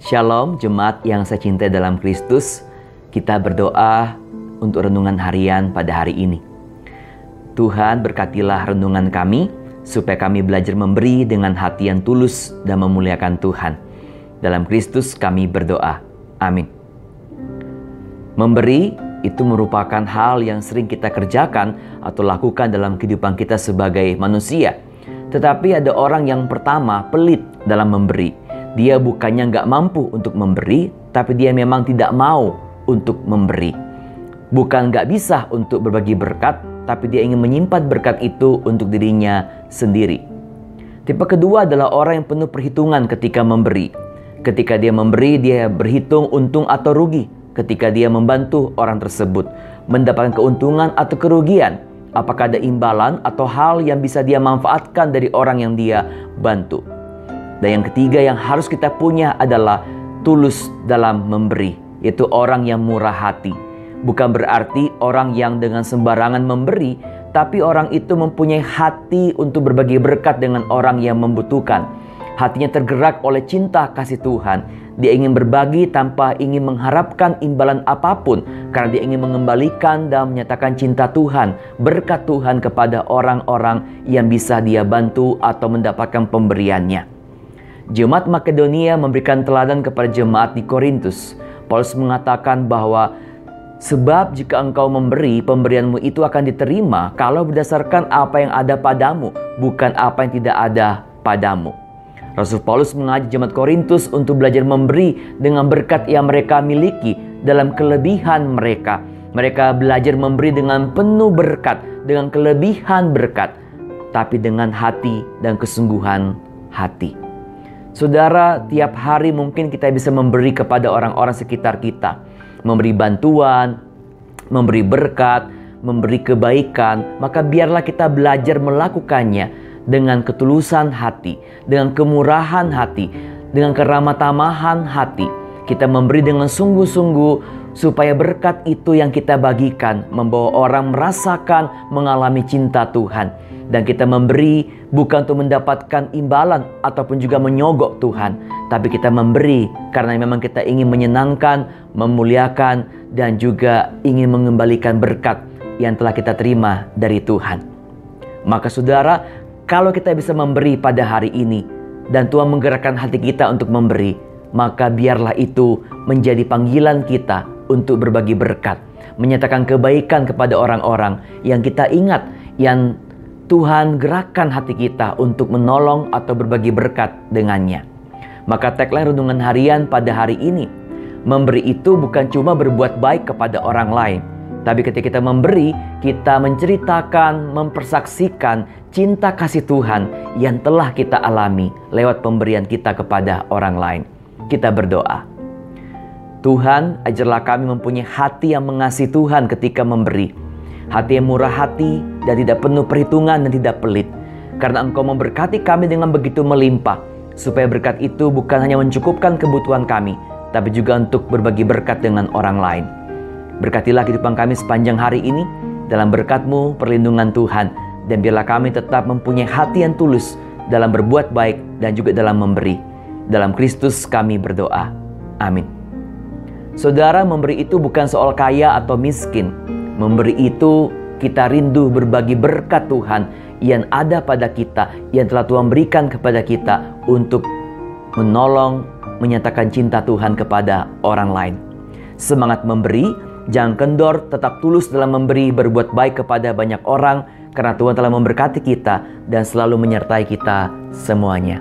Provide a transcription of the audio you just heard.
Shalom jemaat yang saya cintai dalam Kristus. Kita berdoa untuk renungan harian pada hari ini. Tuhan, berkatilah renungan kami supaya kami belajar memberi dengan hati yang tulus dan memuliakan Tuhan. Dalam Kristus kami berdoa. Amin. Memberi itu merupakan hal yang sering kita kerjakan atau lakukan dalam kehidupan kita sebagai manusia. Tetapi ada orang yang pertama pelit dalam memberi. Dia bukannya nggak mampu untuk memberi, tapi dia memang tidak mau untuk memberi. Bukan nggak bisa untuk berbagi berkat, tapi dia ingin menyimpan berkat itu untuk dirinya sendiri. Tipe kedua adalah orang yang penuh perhitungan ketika memberi. Ketika dia memberi, dia berhitung untung atau rugi. Ketika dia membantu orang tersebut, mendapatkan keuntungan atau kerugian. Apakah ada imbalan atau hal yang bisa dia manfaatkan dari orang yang dia bantu. Dan yang ketiga yang harus kita punya adalah tulus dalam memberi, yaitu orang yang murah hati. Bukan berarti orang yang dengan sembarangan memberi, tapi orang itu mempunyai hati untuk berbagi berkat dengan orang yang membutuhkan. Hatinya tergerak oleh cinta kasih Tuhan. Dia ingin berbagi tanpa ingin mengharapkan imbalan apapun, karena dia ingin mengembalikan dan menyatakan cinta Tuhan, berkat Tuhan kepada orang-orang yang bisa dia bantu atau mendapatkan pemberiannya. Jemaat Makedonia memberikan teladan kepada jemaat di Korintus. Paulus mengatakan bahwa sebab jika engkau memberi, pemberianmu itu akan diterima kalau berdasarkan apa yang ada padamu, bukan apa yang tidak ada padamu. Rasul Paulus mengajak jemaat Korintus untuk belajar memberi dengan berkat yang mereka miliki dalam kelebihan mereka. Mereka belajar memberi dengan penuh berkat, dengan kelebihan berkat, tapi dengan hati dan kesungguhan hati. Saudara, tiap hari mungkin kita bisa memberi kepada orang-orang sekitar kita. Memberi bantuan, memberi berkat, memberi kebaikan. Maka biarlah kita belajar melakukannya dengan ketulusan hati, dengan kemurahan hati, dengan keramah tamahan hati. Kita memberi dengan sungguh-sungguh supaya berkat itu yang kita bagikan membawa orang merasakan, mengalami cinta Tuhan. Dan kita memberi bukan untuk mendapatkan imbalan ataupun juga menyogok Tuhan, tapi kita memberi karena memang kita ingin menyenangkan, memuliakan, dan juga ingin mengembalikan berkat yang telah kita terima dari Tuhan. Maka saudara, kalau kita bisa memberi pada hari ini dan Tuhan menggerakkan hati kita untuk memberi, maka biarlah itu menjadi panggilan kita untuk berbagi berkat, menyatakan kebaikan kepada orang-orang yang kita ingat, yang Tuhan gerakkan hati kita untuk menolong atau berbagi berkat dengannya. Maka tagline renungan harian pada hari ini, memberi itu bukan cuma berbuat baik kepada orang lain, tapi ketika kita memberi, kita menceritakan, mempersaksikan cinta kasih Tuhan yang telah kita alami lewat pemberian kita kepada orang lain. Kita berdoa. Tuhan, ajarlah kami mempunyai hati yang mengasihi Tuhan ketika memberi. Hati yang murah hati dan tidak penuh perhitungan dan tidak pelit. Karena Engkau memberkati kami dengan begitu melimpah, supaya berkat itu bukan hanya mencukupkan kebutuhan kami, tapi juga untuk berbagi berkat dengan orang lain. Berkatilah kehidupan kami sepanjang hari ini dalam berkat-Mu, perlindungan Tuhan, dan biarlah kami tetap mempunyai hati yang tulus dalam berbuat baik dan juga dalam memberi. Dalam Kristus kami berdoa. Amin. Saudara, memberi itu bukan soal kaya atau miskin. Memberi itu kita rindu berbagi berkat Tuhan yang ada pada kita, yang telah Tuhan berikan kepada kita untuk menolong, menyatakan cinta Tuhan kepada orang lain. Semangat memberi, jangan kendor, tetap tulus dalam memberi, berbuat baik kepada banyak orang, karena Tuhan telah memberkati kita dan selalu menyertai kita semuanya.